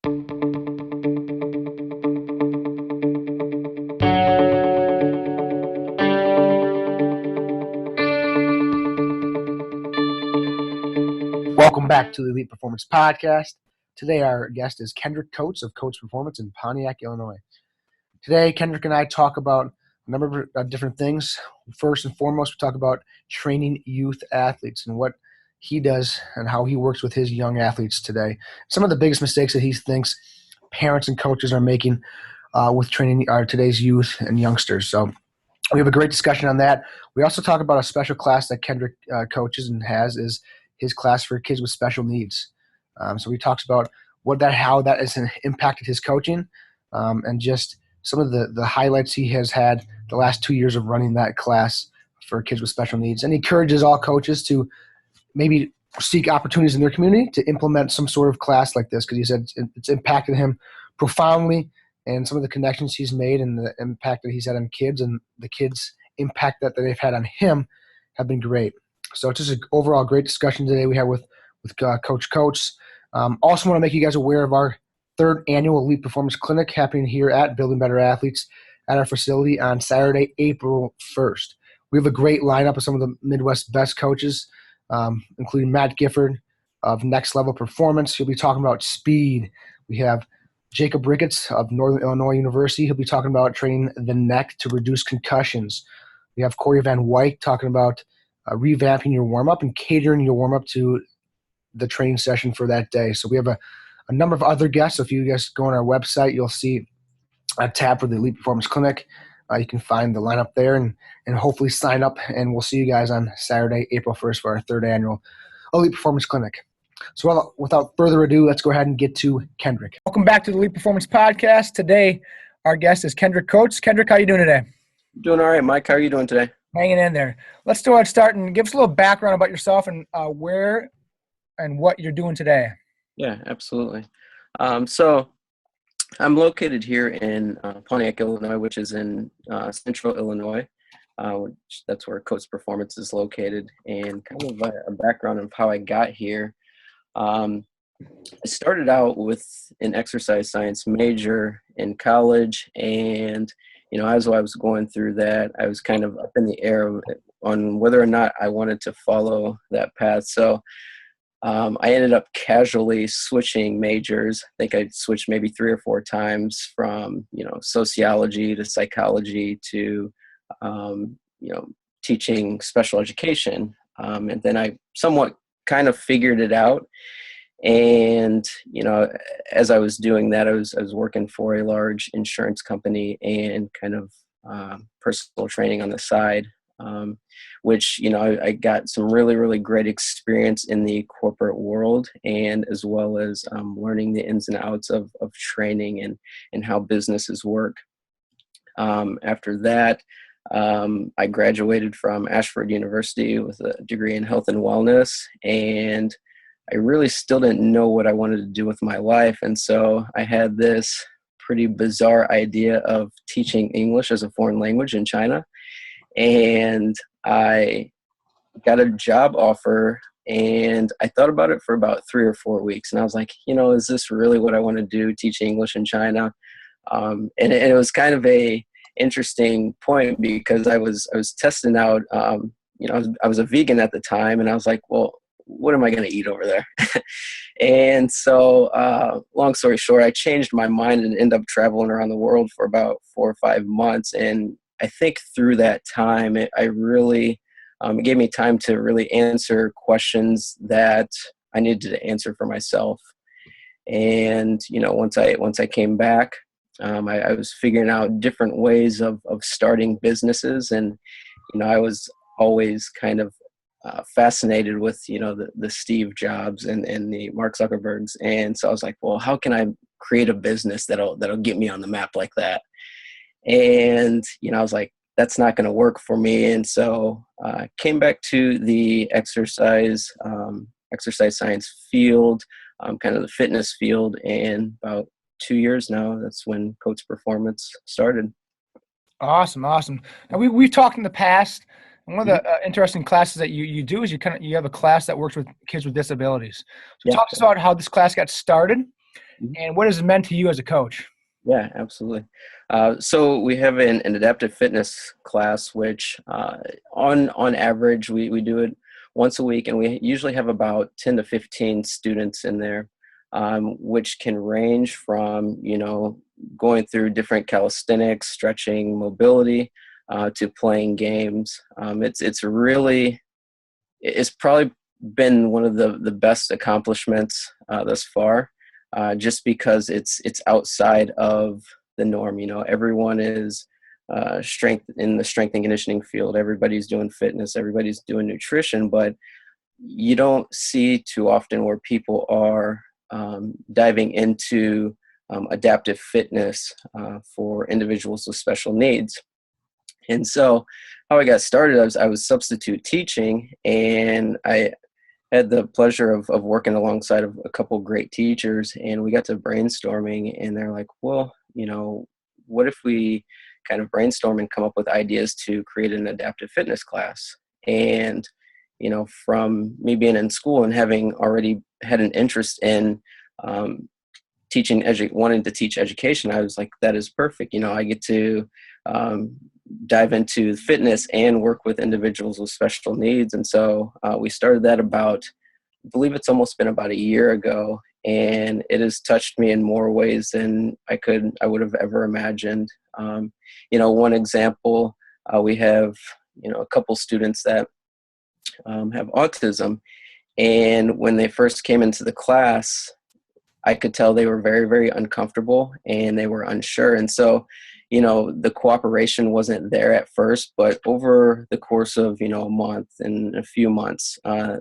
Welcome back to the Elite Performance Podcast. Today our guest is Kendrique Coates of Coates Performance in Pontiac, Illinois. Today, Kendrique and I talk about a number of different things. First and foremost, we talk about training youth athletes and what he does and how he works with his young athletes today. Some of the biggest mistakes that he thinks parents and coaches are making with training today's youth and youngsters. So we have a great discussion on that. We also talk about a special class that Kendrique coaches and has is his class for kids with special needs. So he talks about how that has impacted his coaching and just some of the highlights he has had the last 2 years of running that class for kids with special needs. And he encourages all coaches to maybe seek opportunities in their community to implement some sort of class like this, because he said it's impacted him profoundly, and some of the connections he's made and the impact that he's had on kids and the kids' impact that they've had on him have been great. So it's just an overall great discussion today we have with Coach Coates. Also want to make you guys aware of our third annual Elite Performance Clinic happening here at Building Better Athletes at our facility on Saturday, April 1st. We have a great lineup of some of the Midwest's best coaches, including Matt Gifford of Next Level Performance. He'll be talking about speed. We have Jacob Ricketts of Northern Illinois University. He'll be talking about training the neck to reduce concussions. We have Corey Van Wyk talking about revamping your warm-up and catering your warm-up to the training session for that day. So we have a number of other guests. So if you guys go on our website, you'll see a tab for the Elite Performance Clinic. You can find the lineup there and hopefully sign up, and we'll see you guys on Saturday, April 1st for our third annual Elite Performance Clinic. So without further ado, let's go ahead and get to Kendrique. Welcome back to the Elite Performance Podcast. Today, our guest is Kendrique Coates. Kendrique, how are you doing today? Doing all right, Mike. How are you doing today? Hanging in there. Let's start and give us a little background about yourself and where and what you're doing today. Yeah, absolutely. So I'm located here in Pontiac, Illinois, which is in central Illinois. That's where Coates Performance is located. And kind of a background of how I got here. I started out with an exercise science major in college, and as I was going through that, I was kind of up in the air on whether or not I wanted to follow that path. So I ended up casually switching majors. I think I switched maybe 3 or 4 times from, sociology to psychology to, teaching special education. And then I somewhat kind of figured it out. And, as I was doing that, I was working for a large insurance company and kind of personal training on the side, which, I got some really, really great experience in the corporate world, and as well as learning the ins and outs of training and how businesses work. After that, I graduated from Ashford University with a degree in health and wellness, and I really still didn't know what I wanted to do with my life. And so I had this pretty bizarre idea of teaching English as a foreign language in China. And I got a job offer, and I thought about it for about 3 or 4 weeks. And I was like, is this really what I want to do, teach English in China? And it was kind of a interesting point, because I was testing out, I was a vegan at the time, and I was like, well, what am I going to eat over there? And so long story short, I changed my mind and ended up traveling around the world for about 4 or 5 months. And I think through that time, it gave me time to really answer questions that I needed to answer for myself. And, once I came back, I was figuring out different ways of starting businesses. And, I was always kind of fascinated with, the Steve Jobs and the Mark Zuckerbergs. And so I was like, well, how can I create a business that'll get me on the map like that? And, I was like, that's not going to work for me. And so I came back to the exercise science field, kind of the fitness field. And about 2 years now, that's when Coates Performance started. Awesome. Now we've talked in the past. And one of the interesting classes that you do is you have a class that works with kids with disabilities. So talk to us about how this class got started Mhm. and what has it meant to you as a coach? Yeah, absolutely. So we have an adaptive fitness class, which on average we do it once a week, and we usually have about 10 to 15 students in there, which can range from going through different calisthenics, stretching, mobility, to playing games. It's probably been one of the best accomplishments thus far, just because it's outside of the norm. Everyone is strength in the strength and conditioning field. Everybody's doing fitness. Everybody's doing nutrition, but you don't see too often where people are diving into adaptive fitness for individuals with special needs. And so, how I got started, I was substitute teaching, and I had the pleasure of working alongside of a couple great teachers, and we got to brainstorming, and they're like, well, what if we kind of brainstorm and come up with ideas to create an adaptive fitness class? And from me being in school and having already had an interest in wanting to teach education, I was like, that is perfect. I get to um, dive into fitness and work with individuals with special needs. And so we started that I believe it's almost been about a year ago, and it has touched me in more ways than I would have ever imagined. One example, we have, a couple students that have autism, and when they first came into the class, I could tell they were very, very uncomfortable and they were unsure. And so, the cooperation wasn't there at first, but over the course of, a month and a few months,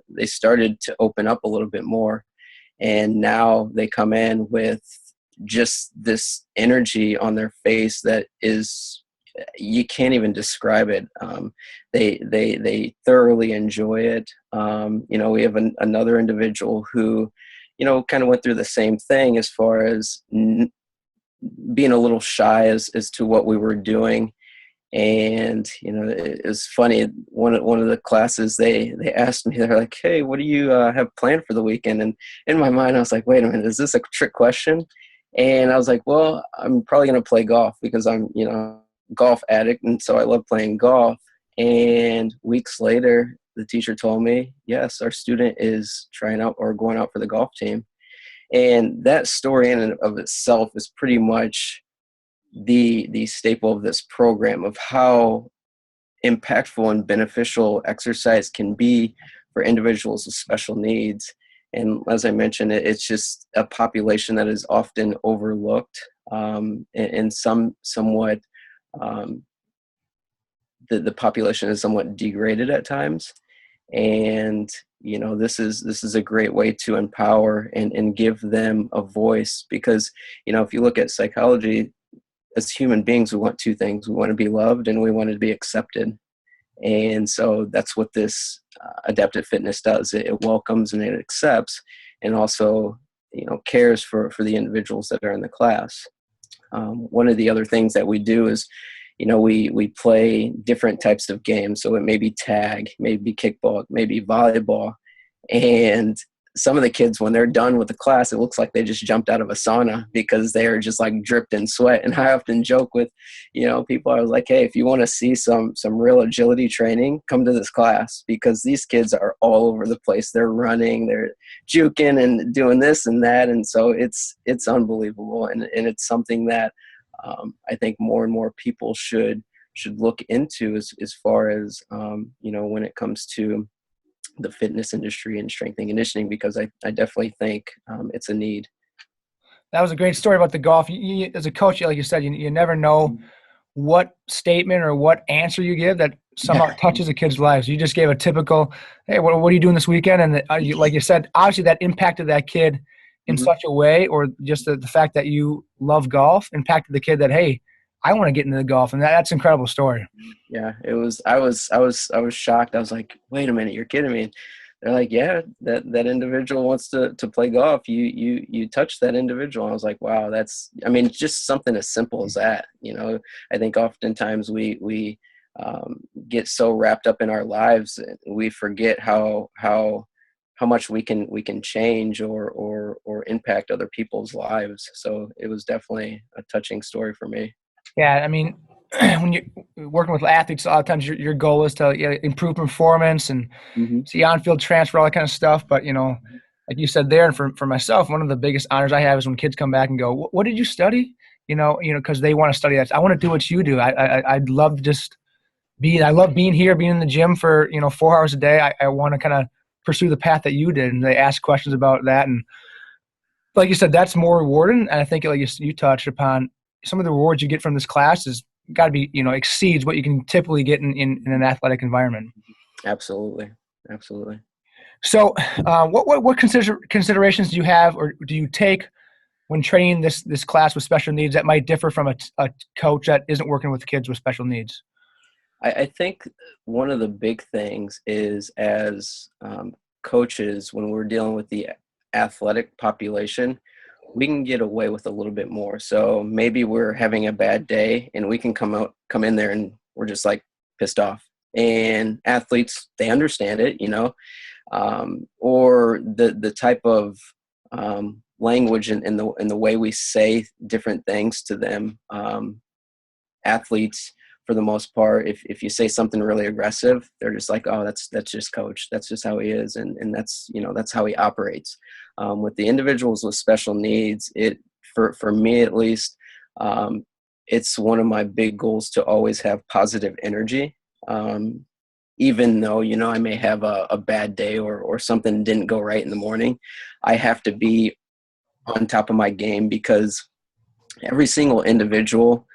they started to open up a little bit more. And now they come in with just this energy on their face that is, you can't even describe it. They thoroughly enjoy it. We have another individual who, kind of went through the same thing as far as being a little shy as to what we were doing. And it was funny. One of the classes, they asked me, they're like, "Hey, what do you have planned for the weekend?" And in my mind, I was like, "Wait a minute, is this a trick question?" And I was like, "Well, I'm probably going to play golf because I'm golf addict, and so I love playing golf." And weeks later, the teacher told me, "Yes, our student is trying out or going out for the golf team." And that story in and of itself is pretty much the staple of this program, of how impactful and beneficial exercise can be for individuals with special needs. And as I mentioned, it's just a population that is often overlooked, and somewhat um, the population is somewhat degraded at times. And this is a great way to empower and give them a voice, because if you look at psychology, as human beings, we want two things: we want to be loved and we want to be accepted. And so that's what this adaptive fitness does. It welcomes and it accepts, and also cares for the individuals that are in the class. One of the other things that we do is, we play different types of games. So it may be tag, maybe kickball, maybe volleyball. And some of the kids, when they're done with the class, it looks like they just jumped out of a sauna because they are just like dripped in sweat. And I often joke with, people. I was like, "Hey, if you want to see some real agility training, come to this class, because these kids are all over the place. They're running, they're juking and doing this and that." And so it's unbelievable, and it's something that I think more and more people should look into, as far as when it comes to the fitness industry and strength and conditioning, because I definitely think it's a need. That was a great story about the golf. As a coach, like you said, you never know what statement or what answer you give that somehow touches a kid's life. So you just gave a typical, "Hey, what are you doing this weekend?" And like you said, obviously that impacted that kid in Mm-hmm. such a way, or just the fact that you love golf impacted the kid that, "Hey, I want to get into the golf." And that's an incredible story. Yeah, it was. I was shocked. I was like, "Wait a minute, you're kidding me?" They're like, "Yeah, that individual wants to play golf. You touch that individual." I was like, "Wow, that's." I mean, just something as simple as that. I think oftentimes we get so wrapped up in our lives, we forget how how much we can change or impact other people's lives. So it was definitely a touching story for me. Yeah, I mean, when you're working with athletes, a lot of times your goal is to improve performance and Hmm. see on-field transfer, all that kind of stuff. But like you said there, and for myself, one of the biggest honors I have is when kids come back and go, "What did you study?" Because they want to study that. I want to do what you do. I'd love to just be. I love being here, being in the gym for 4 hours a day. I want to kind of pursue the path that you did, and they ask questions about that. And like you said, that's more rewarding. And I think like you touched upon, some of the rewards you get from this class is got to be exceeds what you can typically get in an athletic environment. Absolutely. Absolutely. So, what considerations do you have, or do you take when training this class with special needs that might differ from a coach that isn't working with kids with special needs? I think one of the big things is, as coaches, when we're dealing with the athletic population, we can get away with a little bit more. So maybe we're having a bad day and we can come in there and we're just like pissed off. And athletes, they understand it, or the type of language and the way we say different things to them. Athletes, for the most part, if you say something really aggressive, they're just like, oh, that's just coach. That's just how he is, and that's how he operates. With the individuals with special needs, for me at least, it's one of my big goals to always have positive energy. Even though I may have a bad day or something didn't go right in the morning, I have to be on top of my game, because every single individual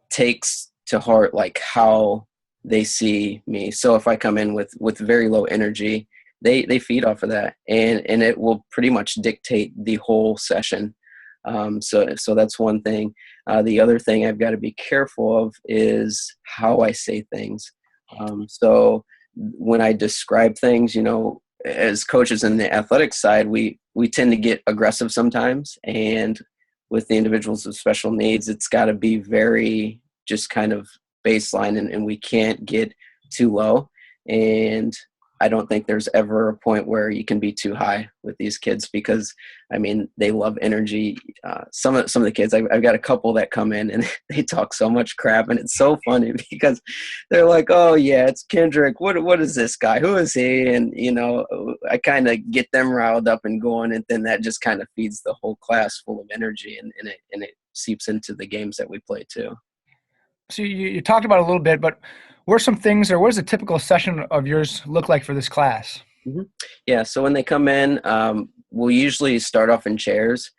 takes to heart like how they see me. So if I come in with very low energy, they feed off of that, and it will pretty much dictate the whole session. So that's one thing. The other thing I've got to be careful of is how I say things. So when I describe things, as coaches in the athletic side, we tend to get aggressive sometimes, and with the individuals with special needs, it's got to be very just kind of baseline, and we can't get too low. And I don't think there's ever a point where you can be too high with these kids, because I mean, they love energy. Some of the kids, I've got a couple that come in and they talk so much crap, and it's so funny because they're like, "Oh yeah, it's Kendrick. What is this guy? Who is he?" And I kind of get them riled up and going, and then that just kind of feeds the whole class full of energy, and it seeps into the games that we play too. So you talked about it a little bit, but what are some things, or what does a typical session of yours look like for this class? Hmm. Yeah, so when they come in, we'll usually start off in chairs,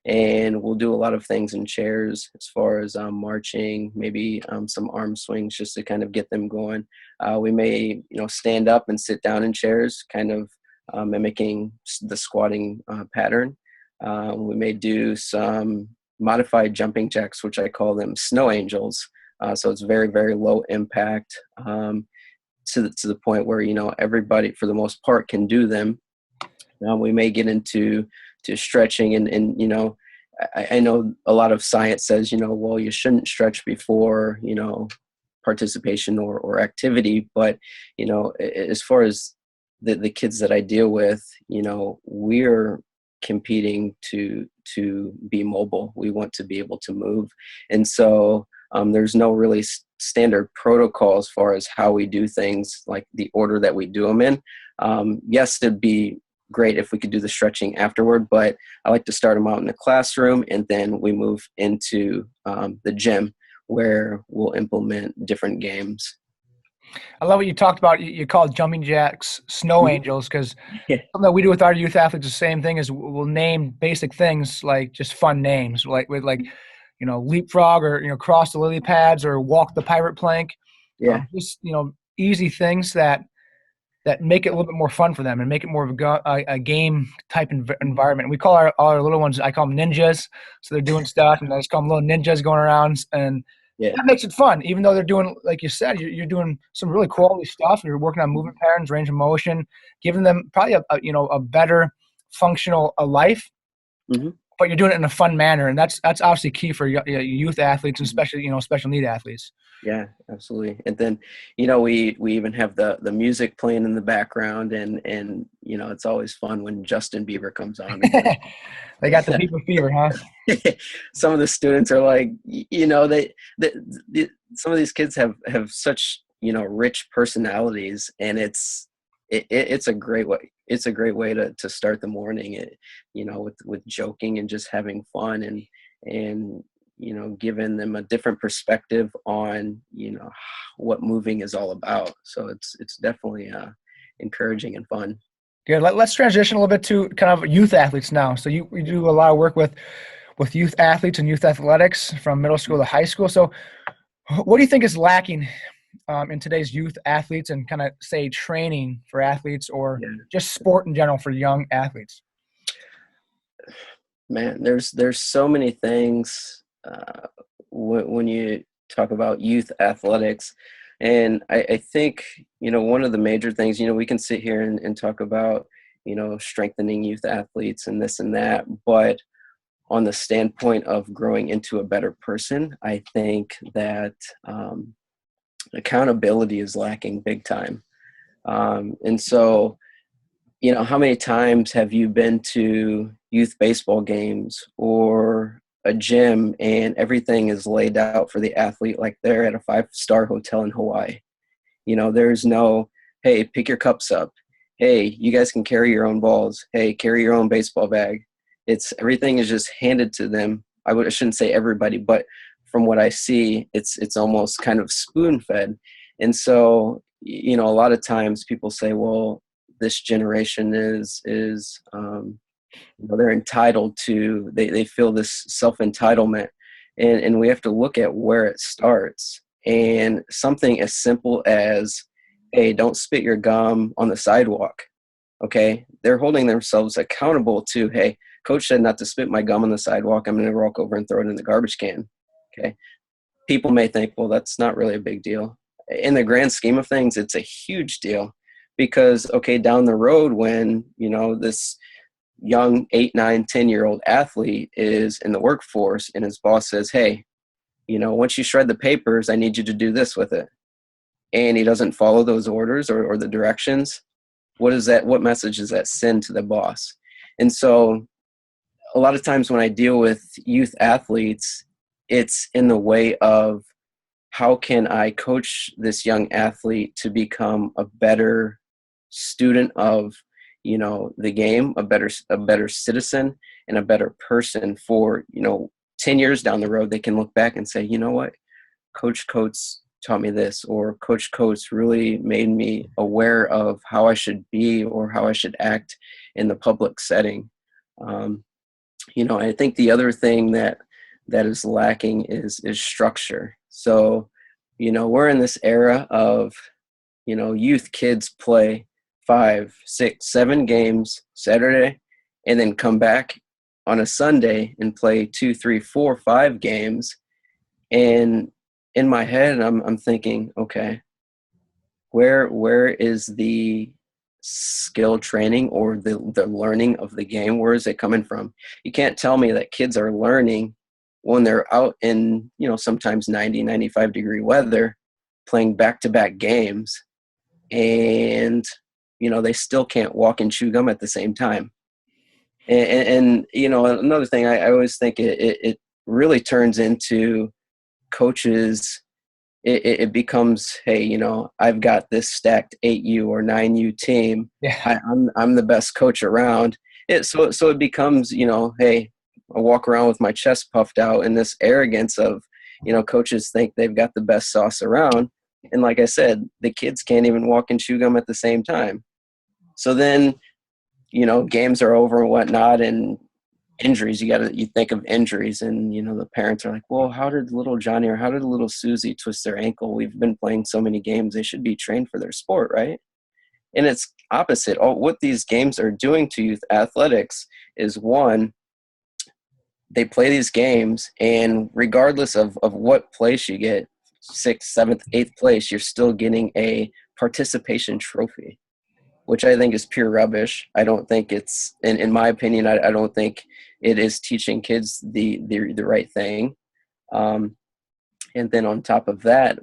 and we'll do a lot of things in chairs as far as marching, maybe some arm swings just to kind of get them going. We may, stand up and sit down in chairs, kind of mimicking the squatting pattern. We may do some modified jumping jacks, which I call them snow angels. So it's very, very low impact, to the point where everybody for the most part can do them. We may get into stretching, and I know a lot of science says well, you shouldn't stretch before participation or activity, but as far as the kids that I deal with, we're competing to be mobile. We want to be able to move, and so there's no really standard protocol as far as how we do things, like the order that we do them in. Yes, it'd be great if we could do the stretching afterward, but I like to start them out in the classroom, and then we move into the gym where we'll implement different games. I love what you talked about. You call jumping jacks snow Mhm. angels, because Yeah. something that we do with our youth athletes, the same thing is we'll name basic things like just fun names, like with leapfrog, or cross the lily pads, or walk the pirate plank. Yeah. Just easy things that make it a little bit more fun for them and make it more of a game type environment. We call our little ones, I call them ninjas. So they're doing stuff, and I just call them little ninjas going around, and Yeah. that makes it fun. Even though they're doing, like you said, you're doing some really quality stuff. You're working on movement patterns, range of motion, giving them probably a better functional life. Hmm. but you're doing it in a fun manner, and that's obviously key for youth athletes, and especially special need athletes. Yeah, absolutely. And then, we even have the music playing in the background, and it's always fun when Justin Bieber comes on because They got the Bieber fever, huh? some of the students are like, some of these kids have such, rich personalities, and it's a great way. It's a great way to start the morning, with joking and just having fun, and giving them a different perspective on, what moving is all about. So it's definitely encouraging and fun. Good. Let's transition a little bit to kind of youth athletes now. So you do a lot of work with youth athletes and youth athletics from middle school to high school. So what do you think is lacking in today's youth athletes, and kind of say training for athletes, or Yeah. just sport in general for young athletes? Man, there's so many things when you talk about youth athletics, and I think one of the major things, we can sit here and talk about strengthening youth athletes and this and that, but on the standpoint of growing into a better person, I think that accountability is lacking big time. And so, how many times have you been to youth baseball games or a gym and everything is laid out for the athlete like they're at a 5-star hotel in Hawaii? There's no, hey, pick your cups up. Hey, you guys can carry your own balls. Hey, carry your own baseball bag. Everything is just handed to them. I shouldn't say everybody, but from what I see, it's almost kind of spoon fed. And so, a lot of times people say, well, this generation is they're entitled to, they feel this self-entitlement, and we have to look at where it starts. And something as simple as, hey, don't spit your gum on the sidewalk. Okay, they're holding themselves accountable to, hey, coach said not to spit my gum on the sidewalk, I'm going to walk over and throw it in the garbage can. Okay, people may think, well, that's not really a big deal. In the grand scheme of things, it's a huge deal, because, okay, down the road when, this young 8, 9, 10-year-old athlete is in the workforce and his boss says, hey, once you shred the papers, I need you to do this with it. And he doesn't follow those orders or the directions. What message does that send to the boss? And so a lot of times when I deal with youth athletes, it's in the way of, how can I coach this young athlete to become a better student of, the game, a better citizen and a better person for, 10 years down the road, they can look back and say, you know what, Coach Coates taught me this, or Coach Coates really made me aware of how I should be or how I should act in the public setting. I think the other thing that is lacking is structure. So, we're in this era of, youth kids play 5, 6, 7 games Saturday, and then come back on a Sunday and play 2, 3, 4, 5 games. And in my head, I'm thinking, okay, where is the skill training or the learning of the game? Where is it coming from? You can't tell me that kids are learning when they're out in, sometimes 90, 95 degree weather, playing back-to-back games, and, they still can't walk and chew gum at the same time. And another thing, I always think it really turns into coaches. It becomes, hey, I've got this stacked 8U or 9U team. Yeah. I'm the best coach around. So it becomes, hey, I walk around with my chest puffed out, and this arrogance of, coaches think they've got the best sauce around. And like I said, the kids can't even walk and chew gum at the same time. So then, games are over and whatnot, and injuries, you think of injuries, and the parents are like, well, how did little Johnny or how did little Susie twist their ankle? We've been playing so many games, they should be trained for their sport, right? And it's opposite. What these games are doing to youth athletics is, one, they play these games, and regardless of what place you get, 6th, 7th, 8th place, you're still getting a participation trophy. which I think is pure rubbish. I don't think it's, in my opinion, I don't think it is teaching kids the right thing. Um, and then on top of that,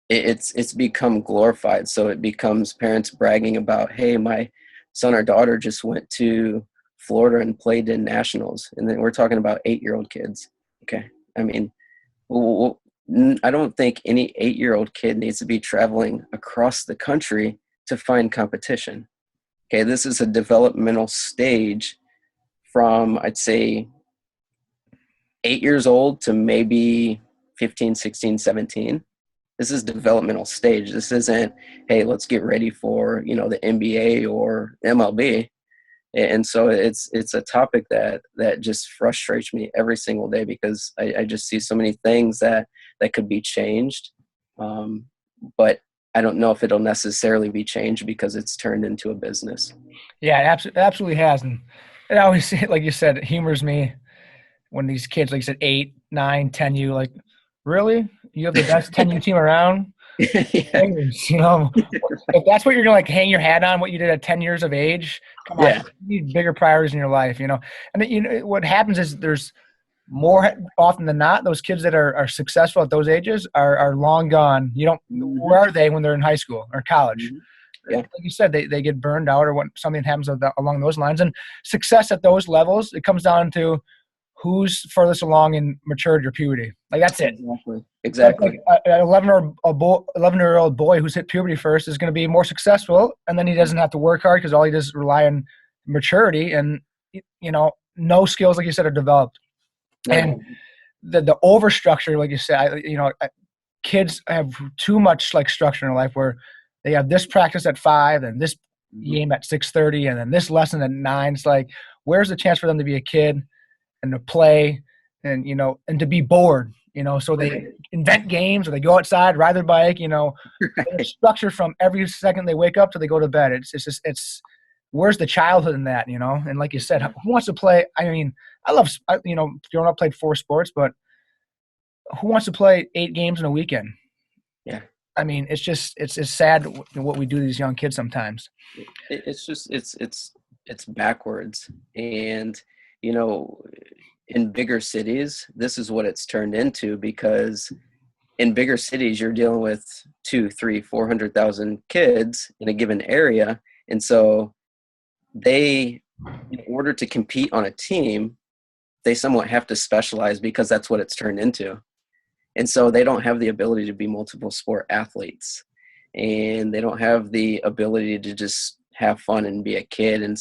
it's become glorified. So it becomes parents bragging about, hey, my son or daughter just went to Florida and played in nationals. And then we're talking about 8-year-old kids. Okay. I mean, I don't think any 8-year-old kid needs to be traveling across the country to find competition. Okay. This is a developmental stage from, I'd say, 8 years old to maybe 15, 16, 17. This is developmental stage. This isn't, hey, let's get ready for, the NBA or MLB. And so it's a topic that just frustrates me every single day, because I just see so many things that could be changed. But I don't know if it'll necessarily be changed because it's turned into a business. Yeah, it absolutely has. And it always, like you said, it humors me when these kids, like you said, 8, 9, 10, you like, really? You have the best 10U team around? Yeah. Anyways, if that's what you're gonna like hang your hat on, what you did at 10 years of age, come on, Yeah. you need bigger priorities in your life, And then, what happens is there's more often than not, those kids that are successful at those ages are long gone. Where are they when they're in high school or college? Mhm. Yeah. Like you said, they get burned out or when something happens along those lines. And success at those levels, it comes down to who's furthest along in maturity or puberty. Like that's it. Exactly. Like an 11-year-old boy who's hit puberty first is going to be more successful, and then he doesn't have to work hard because all he does is rely on maturity, and no skills, like you said, are developed. No. And the overstructure, like you said, kids have too much like structure in their life where they have this practice at 5 and this game at 6:30 and then this lesson at 9. It's like, where's the chance for them to be a kid and to play and and to be bored? So they invent games or they go outside, ride their bike. Right. Structure from every second they wake up till they go to bed. It's where's the childhood in that? And like you said, who wants to play? I mean, I love growing up, played 4 sports, but who wants to play 8 games in a weekend? Yeah. I mean, it's sad what we do to these young kids sometimes. It's just it's backwards. And in bigger cities, this is what it's turned into, because in bigger cities you're dealing with 2, 3, 400,000 kids in a given area. And so in order to compete on a team, they somewhat have to specialize, because that's what it's turned into. And so they don't have the ability to be multiple sport athletes, and they don't have the ability to just have fun and be a kid and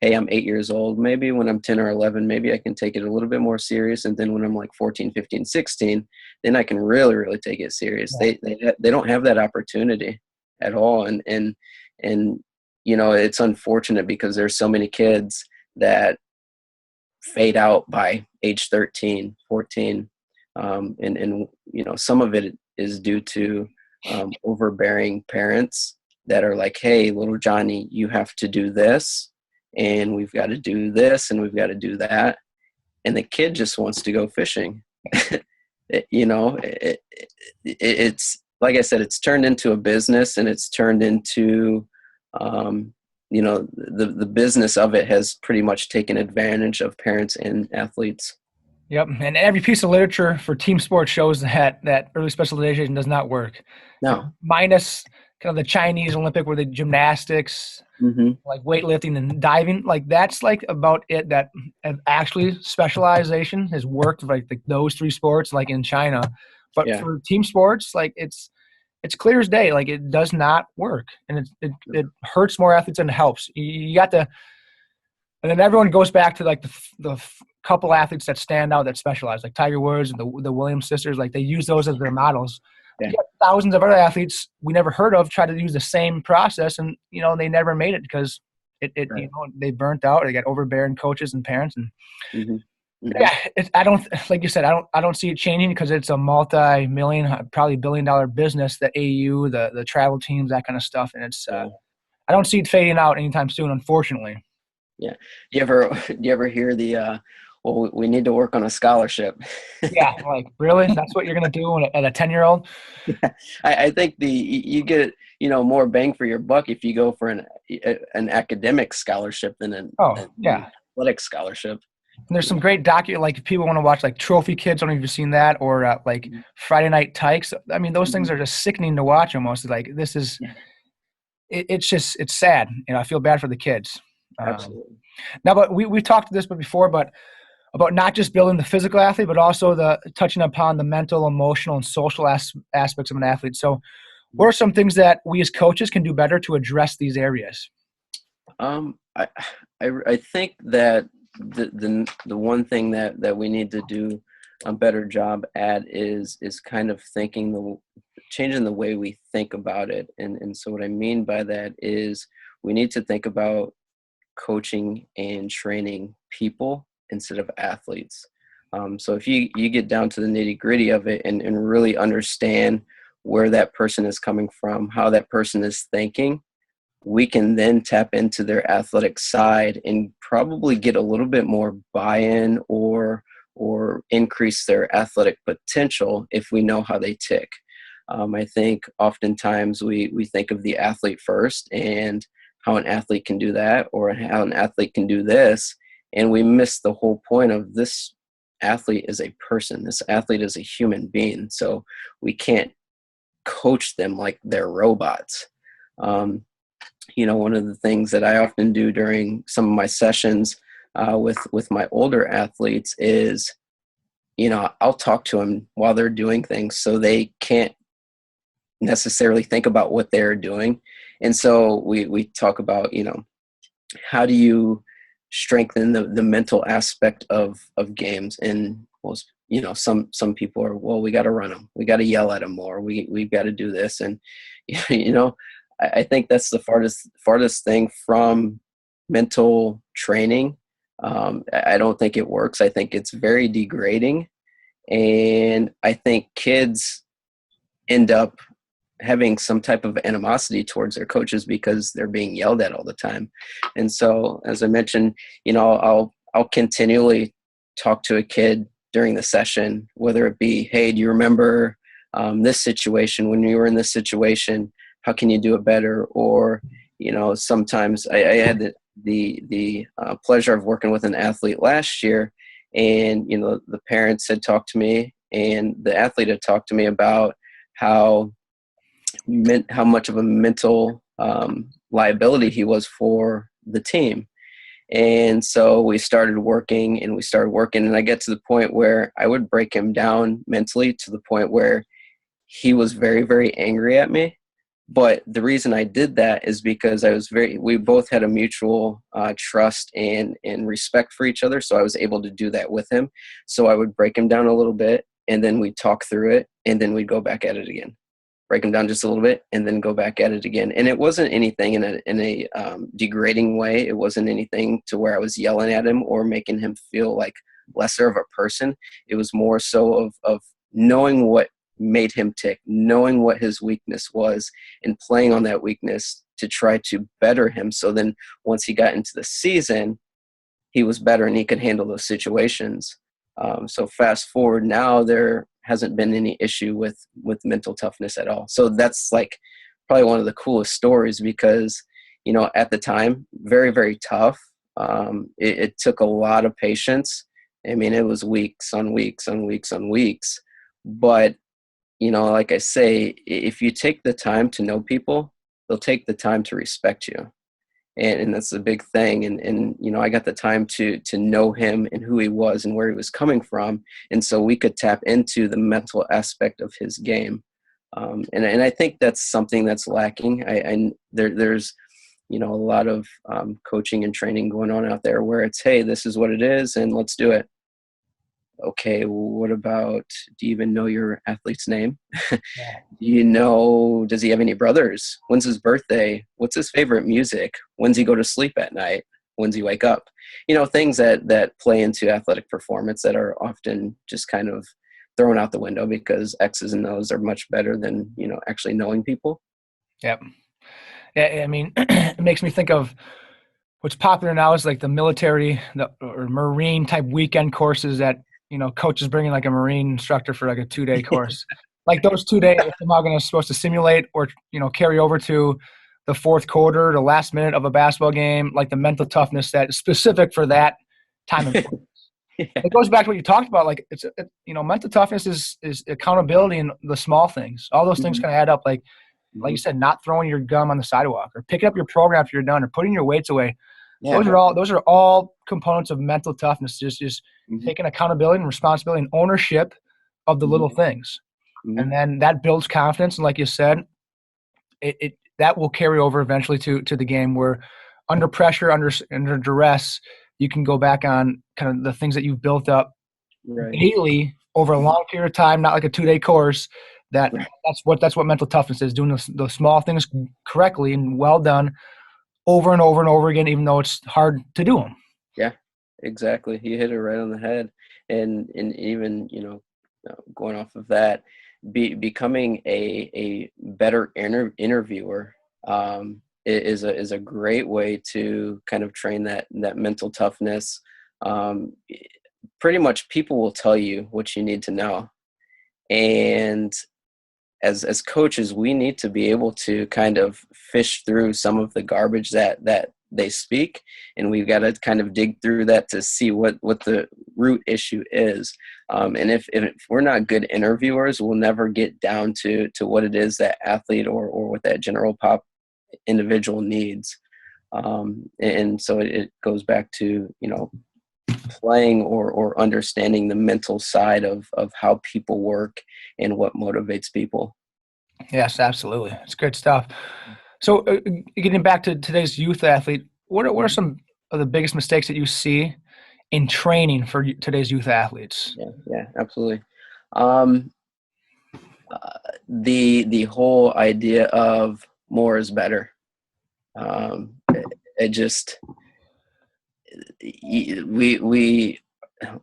hey, I'm 8 years old. Maybe when I'm 10 or 11, maybe I can take it a little bit more serious. And then when I'm like 14, 15, 16, then I can really, really take it serious. Yeah. They don't have that opportunity at all. And it's unfortunate because there's so many kids that fade out by age 13, 14. And some of it is due to overbearing parents that are like, hey, little Johnny, you have to do this, and we've got to do this, and we've got to do that. And the kid just wants to go fishing. It's like I said, it's turned into a business, and it's turned into, the business of it has pretty much taken advantage of parents and athletes. Yep, and every piece of literature for team sports shows that early specialization does not work. No. Minus kind of the Chinese Olympic where the gymnastics, like weightlifting and diving, like that's like about it. That actually specialization has worked like those 3 sports, like in China. But for team sports, like it's clear as day. Like it does not work, and it hurts more athletes than it helps. You got to, and then everyone goes back to like the couple athletes that stand out that specialize, like Tiger Woods and the Williams sisters. Like they use those as their models. Yeah. You got thousands of other athletes we never heard of try to use the same process, and they never made it because Right. they burnt out. They got overbearing coaches and parents, and Yeah. I don't, like you said, I don't see it changing because it's a multi-million, probably $billion business. The AU, the travel teams, that kind of stuff, and it's I don't see it fading out anytime soon, unfortunately. Yeah. Do you ever hear the well, we need to work on a scholarship. Yeah, like really? That's what you're gonna do at a 10-year-old? Yeah, I think you get more bang for your buck if you go for an academic scholarship than an Yeah. athletic scholarship. And there's some great like if people want to watch like Trophy Kids. I don't know if you've seen that, or like Friday Night Tykes. I mean, those things are just sickening to watch. Almost like this is. It's sad. I feel bad for the kids. Absolutely. Now, but we talked this before, but about not just building the physical athlete, but also the touching upon the mental, emotional, and social aspects of an athlete. So, what are some things that we as coaches can do better to address these areas? I think that the one thing that we need to do a better job at is kind of changing the way we think about it. And so what I mean by that is we need to think about coaching and training people instead of athletes. So if you get down to the nitty gritty of it and really understand where that person is coming from, how that person is thinking, we can then tap into their athletic side and probably get a little bit more buy-in or increase their athletic potential if we know how they tick. I think oftentimes we think of the athlete first and how an athlete can do that or how an athlete can do this, and we miss the whole point of this athlete is a person. This athlete is a human being, so we can't coach them like they're robots. One of the things that I often do during some of my sessions with my older athletes is, I'll talk to them while they're doing things so they can't necessarily think about what they're doing. And so we talk about, how do you strengthen the mental aspect of games? And some people are, well, we got to run them, we got to yell at them more, we've got to do this. And I think that's the farthest thing from mental training. I don't think it works. I think it's very degrading, and I think kids end up having some type of animosity towards their coaches because they're being yelled at all the time. And so, as I mentioned, I'll continually talk to a kid during the session, whether it be, hey, do you remember this situation? When you were in this situation, how can you do it better? Or, sometimes I had the pleasure of working with an athlete last year, and, the parents had talked to me and the athlete had talked to me about how much of a mental liability he was for the team. And so we started working and I get to the point where I would break him down mentally to the point where he was very, very angry at me. But the reason I did that is because we both had a mutual trust and respect for each other. So I was able to do that with him. So I would break him down a little bit, and then we'd talk through it, and then we'd go back at it again. Break him down just a little bit, and then go back at it again. And it wasn't anything in a degrading way. It wasn't anything to where I was yelling at him or making him feel like lesser of a person. It was more so of knowing what made him tick, knowing what his weakness was, and playing on that weakness to try to better him. So then once he got into the season, he was better and he could handle those situations. So fast forward now, there hasn't been any issue with mental toughness at all. So that's like probably one of the coolest stories because, at the time, very, very tough. It took a lot of patience. I mean, it was weeks on weeks on weeks on weeks. But, like I say, if you take the time to know people, they'll take the time to respect you. And that's a big thing. And I got the time to know him and who he was and where he was coming from. And so we could tap into the mental aspect of his game. And I think that's something that's lacking. There's a lot of coaching and training going on out there where it's, hey, this is what it is and let's do it. Okay, well, what about, do you even know your athlete's name? Does he have any brothers? When's his birthday? What's his favorite music? When's he go to sleep at night? When's he wake up? Things that play into athletic performance that are often just kind of thrown out the window because X's and O's are much better than, actually knowing people. Yep. Yeah, I mean, it makes me think of what's popular now is like the military or Marine type weekend courses that, coaches bring in like a Marine instructor for like a 2-day course. Like those 2 days are somehow supposed to simulate or, carry over to the fourth quarter, the last minute of a basketball game, like the mental toughness that's specific for that time. Yeah. It goes back to what you talked about. Like mental toughness is accountability in the small things. All those things Mhm. can add up. Like Mhm. you said, not throwing your gum on the sidewalk or picking up your program after you're done or putting your weights away. Yeah. Those are all components of mental toughness. Just Mhm. taking accountability and responsibility and ownership of the Mhm. little things. Mhm. And then that builds confidence. And like you said, that will carry over eventually to the game where under pressure, under duress, you can go back on kind of the things that you've built up Right. daily over a long period of time, not like a 2-day course. Right. That's what mental toughness is, doing those small things correctly and well done over and over and over again, even though it's hard to do them. Yeah, exactly. You hit it right on the head. And even, going off of that, becoming a better interviewer is a great way to kind of train that mental toughness. Pretty much people will tell you what you need to know. And as coaches, we need to be able to kind of fish through some of the garbage that they speak, and we've got to kind of dig through that to see what the root issue is. And if we're not good interviewers, we'll never get down to what it is that athlete or what that general pop individual needs. And so it goes back to, playing or understanding the mental side of how people work and what motivates people. Yes, absolutely. It's good stuff. So getting back to today's youth athlete, what are some of the biggest mistakes that you see in training for today's youth athletes? Yeah, absolutely. The whole idea of more is better. It just we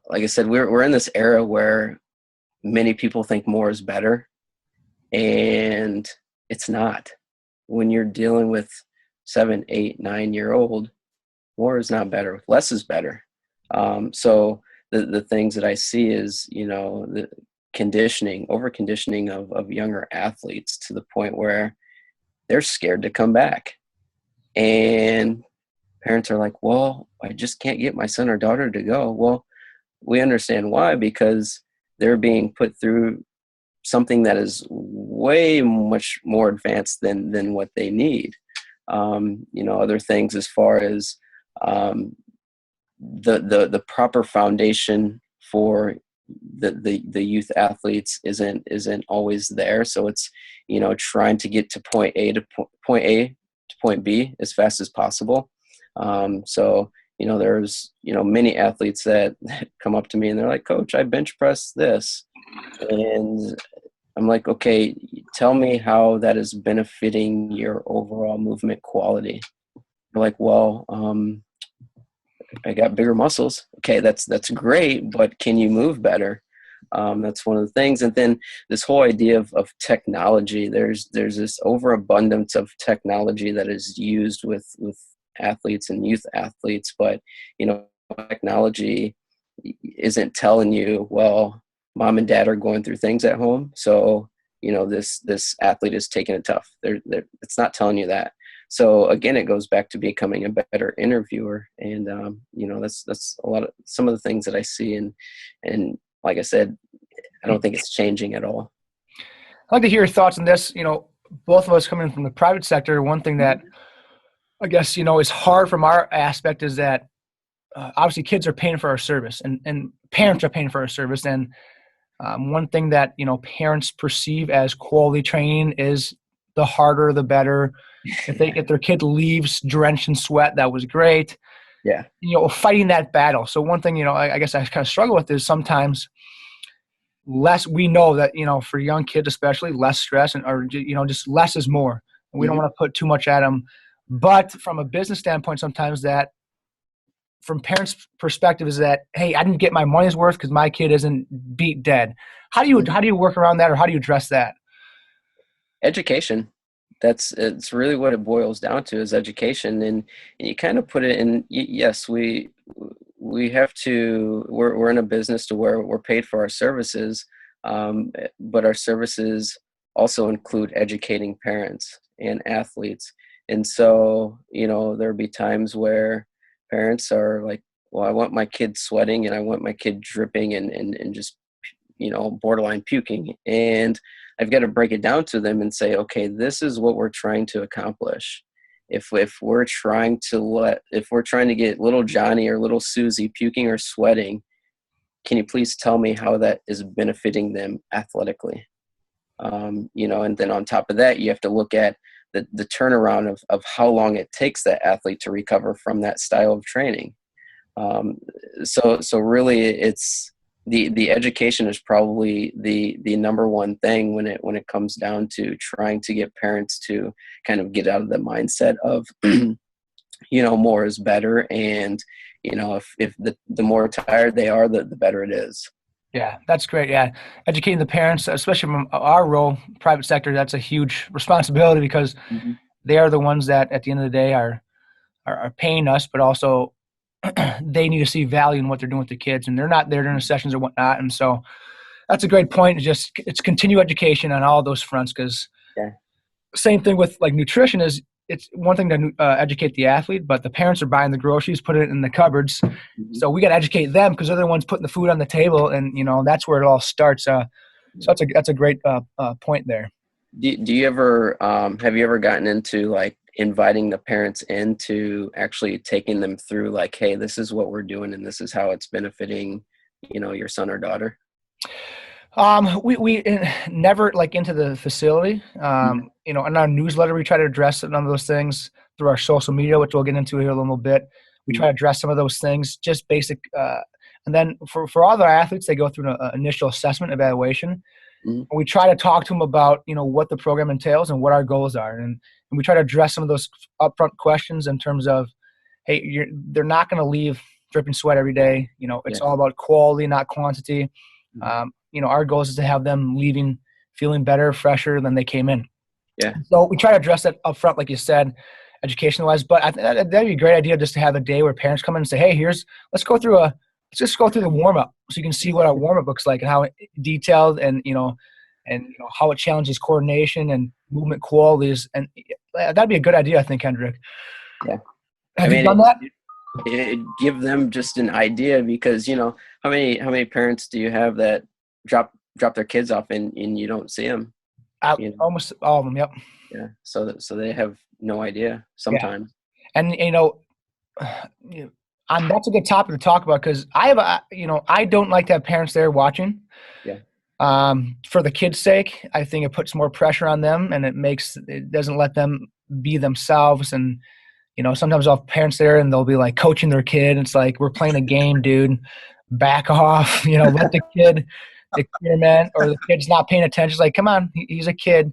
like I said, we're in this era where many people think more is better, and it's not. When you're dealing with 7, 8, 9-year old, more is not better. Less is better. So the things that I see is, the conditioning, over conditioning of younger athletes to the point where they're scared to come back. And parents are like, well, I just can't get my son or daughter to go. Well, we understand why, because they're being put through something that is way much more advanced than what they need. Other things as far as the proper foundation for the youth athletes isn't always there. So it's, trying to get to point A to point B as fast as possible. So, there's, many athletes that come up to me and they're like, Coach, I bench press this. And I'm like, okay, tell me how that is benefiting your overall movement quality. They're like, well, I got bigger muscles. Okay, that's great, but can you move better? That's one of the things. And then this whole idea of technology, there's this overabundance of technology that is used with athletes and youth athletes, but technology isn't telling you, well, mom and dad are going through things at home, so this athlete is taking it tough. It's not telling you that. So again, it goes back to becoming a better interviewer, and that's some of the things that I see, and like I said, I don't think it's changing at all. I'd like to hear your thoughts on this. Both of us coming from the private sector, one thing that I guess is hard from our aspect is that obviously kids are paying for our service, and parents are paying for our service, and one thing that parents perceive as quality training is the harder the better. If their kid leaves drenched in sweat, that was great. Yeah. Fighting that battle. So one thing I guess I kind of struggle with is sometimes we know that for young kids especially, less stress or just less is more, and we don't want to put too much at them. But from a business standpoint, sometimes that from parents' perspective is that, hey, I didn't get my money's worth because my kid isn't beat dead. How do you work around that, or how do you address that? Education. it's really what it boils down to is education, and you kind of put it in. Yes, we have to. We're in a business to where we're paid for our services, but our services also include educating parents and athletes. And so, there'll be times where parents are like, well, I want my kid sweating and I want my kid dripping and just, borderline puking. And I've got to break it down to them and say, okay, this is what we're trying to accomplish. If we're trying to get little Johnny or little Susie puking or sweating, can you please tell me how that is benefiting them athletically? And then on top of that, you have to look at the turnaround of how long it takes that athlete to recover from that style of training. So really it's the education is probably the number one thing when it comes down to trying to get parents to kind of get out of the mindset of, more is better. And, if the more tired they are, the better it is. Yeah, that's great. Yeah. Educating the parents, especially from our role, private sector, that's a huge responsibility because Mm-hmm. they are the ones that at the end of the day are paying us, but also they need to see value in what they're doing with the kids, and they're not there during the sessions or whatnot. And so that's a great point. It's continue education on all those fronts, because same thing with like nutrition is it's one thing to educate the athlete, but the parents are buying the groceries, putting it in the cupboards. Mm-hmm. So we got to educate them because they're the ones putting the food on the table, and that's where it all starts. So that's a great point there. Do you ever have you ever gotten into like inviting the parents into actually taking them through like, hey, this is what we're doing and this is how it's benefiting, your son or daughter? We never like into the facility. In our newsletter, we try to address none of those things through our social media, which we'll get into here in a little bit. We try to address some of those things, just basic. And then for all the athletes, they go through an initial assessment evaluation. And we try to talk to them about, what the program entails and what our goals are. And we try to address some of those upfront questions in terms of, hey, they're not going to leave dripping sweat every day. It's all about quality, not quantity. Our goal is to have them leaving feeling better, fresher than they came in. Yeah. So we try to address that up front, like you said, education-wise. But I think that'd be a great idea just to have a day where parents come in and say, hey, let's just go through the warm-up so you can see what our warm-up looks like and how detailed and how it challenges coordination and movement qualities. And that'd be a good idea, I think, Kendrick. Yeah. Have you done that? It give them just an idea, because how many parents do you have that drop their kids off and you don't see them? Almost all of them. Yep. Yeah. So they have no idea sometimes. Yeah. And that's a good topic to talk about, because I don't like to have parents there watching. Yeah. For the kids' sake, I think it puts more pressure on them, and it doesn't let them be themselves. And sometimes I'll have parents there and they'll be like coaching their kid. It's like, we're playing a game, dude. Back off. Let the kid experiment, or the kid's not paying attention. It's like, come on, he's a kid.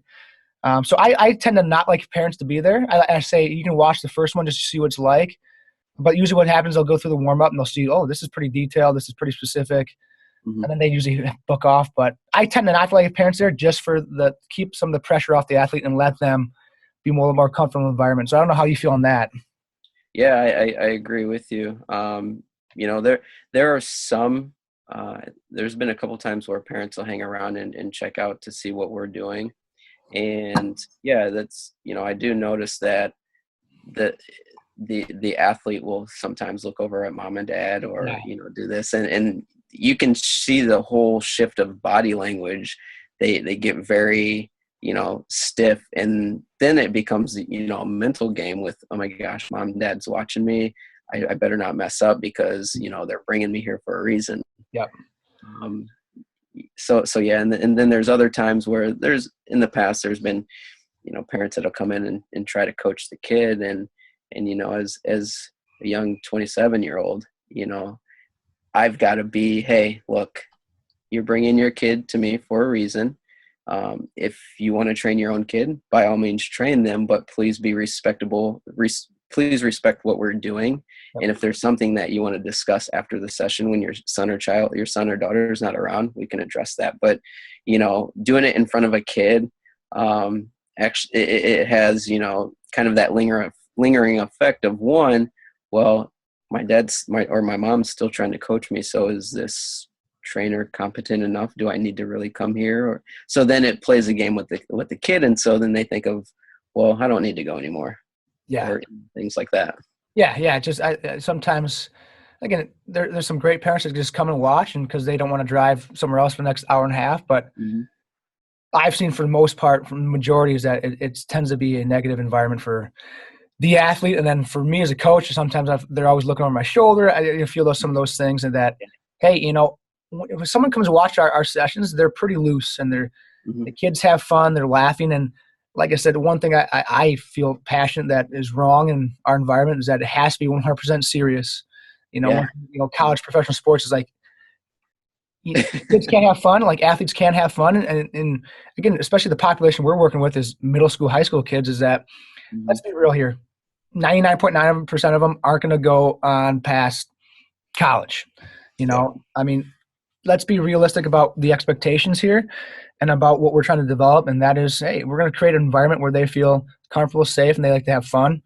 So I tend to not like parents to be there. I say you can watch the first one just to see what it's like. But usually what happens, they'll go through the warm-up and they'll see, oh, this is pretty detailed, this is pretty specific. Mm-hmm. And then they usually book off. But I tend to not like parents there just for keep some of the pressure off the athlete and let them be more comfortable environment. So I don't know how you feel on that. Yeah, I agree with you. There are some, there's been a couple times where parents will hang around and check out to see what we're doing. And yeah, that's, I do notice that the athlete will sometimes look over at mom and dad or, do this. And you can see the whole shift of body language. They get very, stiff, and then it becomes, a mental game with, oh my gosh, mom and dad's watching me. I better not mess up because, they're bringing me here for a reason. Yep. So yeah. And then there's other times where in the past, there's been, parents that'll come in and try to coach the kid. And as a young 27-year-old, I've got to be, hey, look, you're bringing your kid to me for a reason. If you want to train your own kid, by all means train them, but please be respectable. Please respect what we're doing. Yep. And if there's something that you want to discuss after the session when your son or daughter is not around, we can address that. But, doing it in front of a kid, actually it has, you know, kind of that lingering effect of one, well, my mom's still trying to coach me. So is this trainer competent enough? Do I need to really come here? Or so then it plays a game with the kid. And so then they think of, well, I don't need to go anymore. Yeah. Or things like that. Yeah. Yeah. Just sometimes, again, there's some great parents that just come and watch, and because they don't want to drive somewhere else for the next hour and a half. But I've seen for the most part, from the majority, is that it tends to be a negative environment for the athlete. And then for me as a coach, sometimes they're always looking over my shoulder. I feel some of those things, and that, hey, you know, if someone comes to watch our sessions, they're pretty loose, and the kids have fun, they're laughing. And like I said, one thing I feel passionate that is wrong in our environment is that it has to be 100% serious. You know, college professional sports is like, kids can't have fun, like athletes can't have fun. And again, especially the population we're working with is middle school, high school kids, is that, let's be real here, 99.9% of them aren't going to go on past college. You know, I mean, let's be realistic about the expectations here and about what we're trying to develop. And that is, hey, we're going to create an environment where they feel comfortable, safe, and they like to have fun.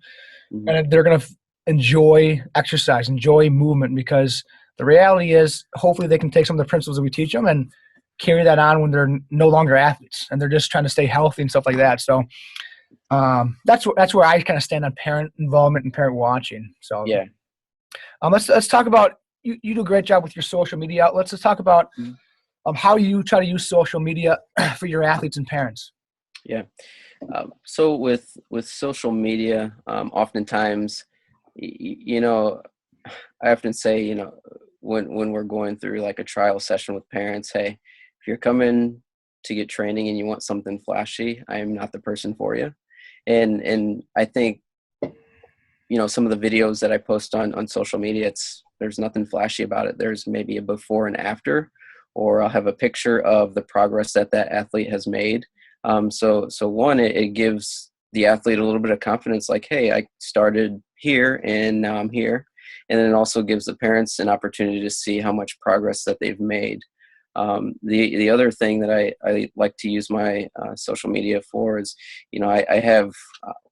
And they're going to enjoy exercise, enjoy movement, because the reality is hopefully they can take some of the principles that we teach them and carry that on when they're no longer athletes and they're just trying to stay healthy and stuff like that. So that's where I kind of stand on parent involvement and parent watching. So let's talk about, you do a great job with your social media outlets. Let's talk about how you try to use social media for your athletes and parents. Yeah. So with social media, oftentimes, you know, I often say, you know, when we're going through like a trial session with parents, hey, if you're coming to get training and you want something flashy, I am not the person for you. And I think, you know, some of the videos that I post on social media, there's nothing flashy about it. There's maybe a before and after, or I'll have a picture of the progress that athlete has made. So one, it gives the athlete a little bit of confidence, like, hey, I started here and now I'm here. And then it also gives the parents an opportunity to see how much progress that they've made. The other thing that I like to use my social media for is, you know, I have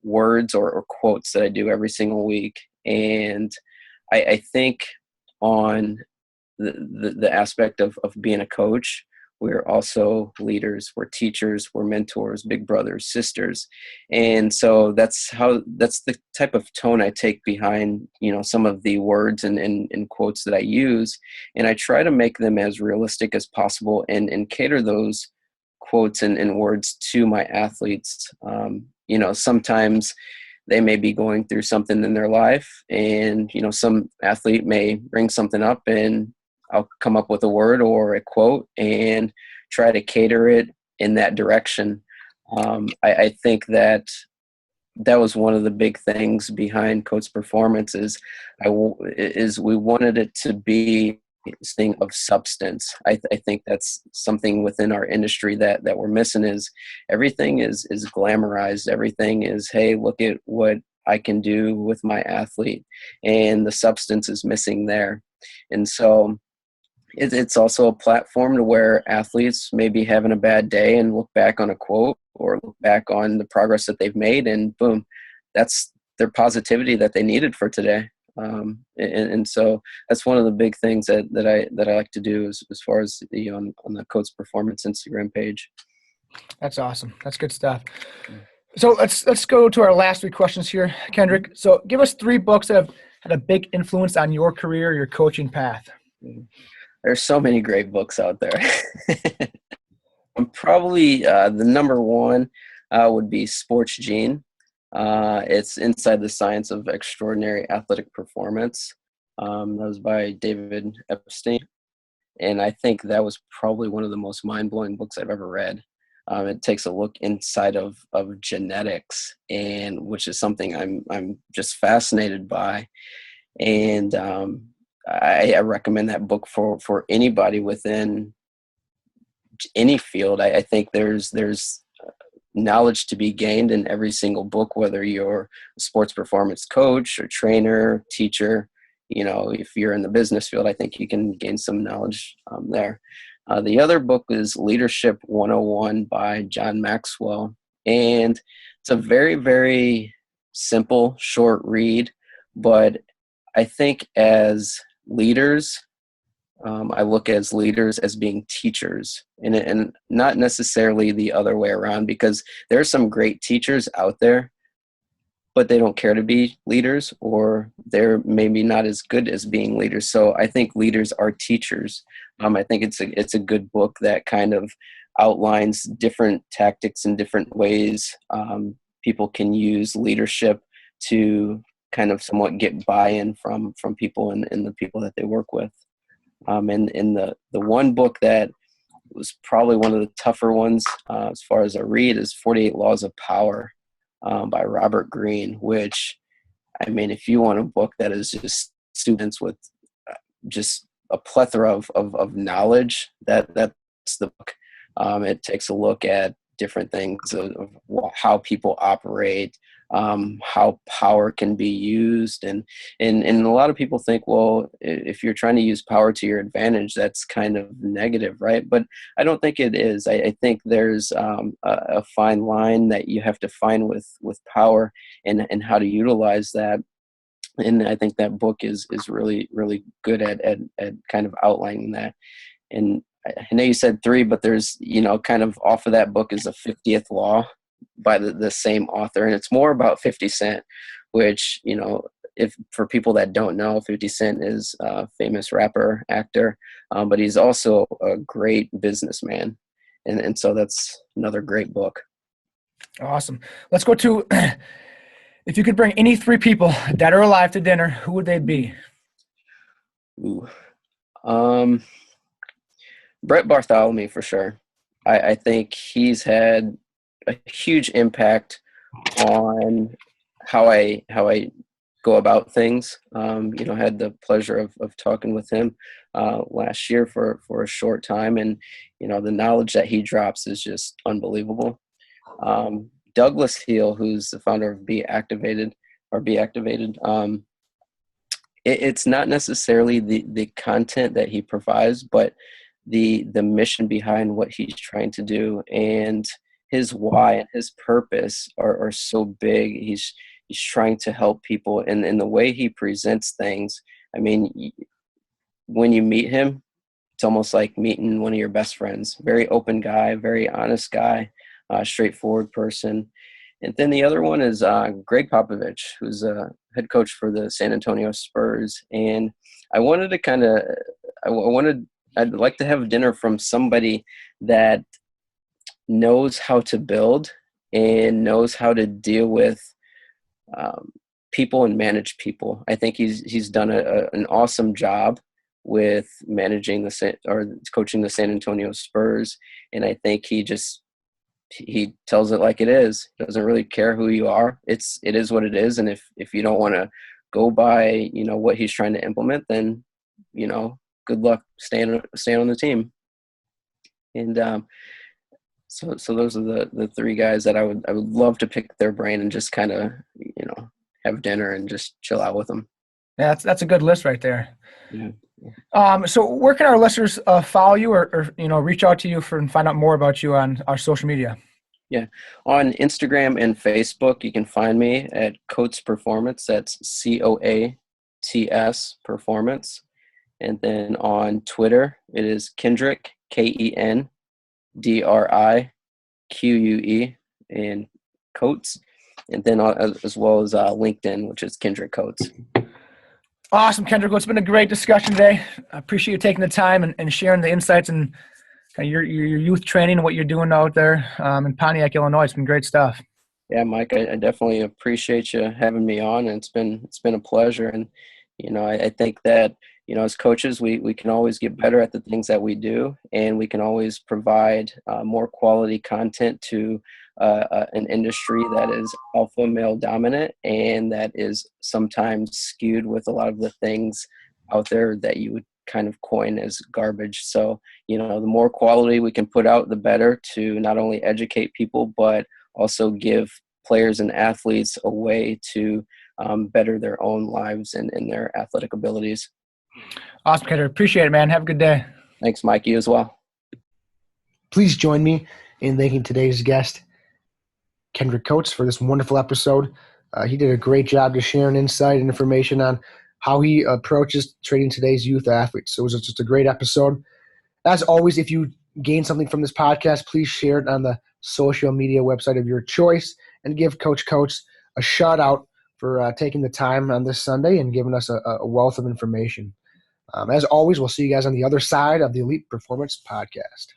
words or quotes that I do every single week. And I think on the aspect of being a coach, we're also leaders, we're teachers, we're mentors, big brothers, sisters. And so that's the type of tone I take behind, you know, some of the words and quotes that I use. And I try to make them as realistic as possible and cater those quotes and words to my athletes. You know, sometimes they may be going through something in their life, and, you know, some athlete may bring something up, and I'll come up with a word or a quote and try to cater it in that direction. I think that was one of the big things behind Coach Performance is we wanted it to be this thing of substance. I think that's something within our industry that we're missing, is everything is glamorized. Everything is, hey, look at what I can do with my athlete, and the substance is missing there. And so it's also a platform to where athletes may be having a bad day and look back on a quote or look back on the progress that they've made, and boom, that's their positivity that they needed for today. And so that's one of the big things that I like to do as far as on the Coach Performance Instagram page. That's awesome. That's good stuff. So let's go to our last three questions here, Kendrick. So give us 3 books that have had a big influence on your career, your coaching path. There's so many great books out there. Probably the number one would be Sports Gene. It's Inside the Science of Extraordinary Athletic Performance. That was by David Epstein. And I think that was probably one of the most mind-blowing books I've ever read. It takes a look inside of genetics, and which is something I'm just fascinated by. And I recommend that book for anybody within any field. I think there's knowledge to be gained in every single book, whether you're a sports performance coach or trainer, teacher. You know, if you're in the business field, I think you can gain some knowledge there. The other book is Leadership 101 by John Maxwell. And it's a very, very simple, short read, but I think as leaders, I look as leaders as being teachers, and not necessarily the other way around, because there are some great teachers out there, but they don't care to be leaders, or they're maybe not as good as being leaders. So I think leaders are teachers. I think it's a good book that kind of outlines different tactics and different ways people can use leadership to kind of somewhat get buy-in from people and the people that they work with. And the one book that was probably one of the tougher ones as far as a read is 48 Laws of Power by Robert Greene, which, I mean, if you want a book that is just students with just a plethora of knowledge, that's the book. It takes a look at different things of how people operate, how power can be used. And a lot of people think, well, if you're trying to use power to your advantage, that's kind of negative, right? But I don't think it is. I think there's a fine line that you have to find with power and how to utilize that. And I think that book is really, really good at kind of outlining that. And I know you said 3, but there's, kind of off of that book is a 50th Law by the same author. And it's more about 50 Cent, which, if for people that don't know, 50 Cent is a famous rapper, actor, but he's also a great businessman. And so that's another great book. Awesome. Let's go to, if you could bring any 3 people, dead or alive, to dinner, who would they be? Ooh. Brett Bartholomew, for sure. I think he's had a huge impact on how I go about things. Had the pleasure of talking with him last year for a short time, and the knowledge that he drops is just unbelievable. Douglas Heel, who's the founder of Be Activated, it's not necessarily the content that he provides, but the mission behind what he's trying to do, and his why and his purpose are so big. He's trying to help people, and the way he presents things, I mean, when you meet him, it's almost like meeting one of your best friends. Very open guy, very honest guy, straightforward person. And then the other one is Greg Popovich, who's a head coach for the San Antonio Spurs. And I wanted to I'd like to have dinner from somebody that knows how to build and knows how to deal with people and manage people. I think he's done an awesome job with managing coaching the San Antonio Spurs. And I think he tells it like it is. Doesn't really care who you are. It is what it is. And if you don't want to go by, what he's trying to implement, then, good luck staying on the team. And so those are the 3 guys that I would love to pick their brain and just kind of, have dinner and just chill out with them. Yeah, that's a good list right there. Yeah. So where can our listeners follow you or reach out to you and find out more about you on our social media? Yeah. On Instagram and Facebook, you can find me at Coates Performance. That's COATS Performance. And then on Twitter, it is Kendrique, KENDRIQUE, and Coates. And then as well as LinkedIn, which is Kendrick Coates. Awesome, Kendrick. Well, it's been a great discussion today. I appreciate you taking the time and sharing the insights and your youth training and what you're doing out there in Pontiac, Illinois. It's been great stuff. Yeah, Mike, I definitely appreciate you having me on, and it's been a pleasure. And I think that as coaches, we can always get better at the things that we do, and we can always provide more quality content to an industry that is alpha male dominant and that is sometimes skewed with a lot of the things out there that you would kind of coin as garbage. So, the more quality we can put out, the better, to not only educate people, but also give players and athletes a way to better their own lives and their athletic abilities. Awesome, Kendrick. Appreciate it, man. Have a good day. Thanks, Mike. You as well. Please join me in thanking today's guest, Kendrique Coates for this wonderful episode. He did a great job just sharing insight and information on how he approaches training today's youth athletes. So it was just a great episode. As always, if you gain something from this podcast, please share it on the social media website of your choice and give Coach Coates a shout out for taking the time on this Sunday and giving us a wealth of information. As always, we'll see you guys on the other side of the Elite Performance Podcast.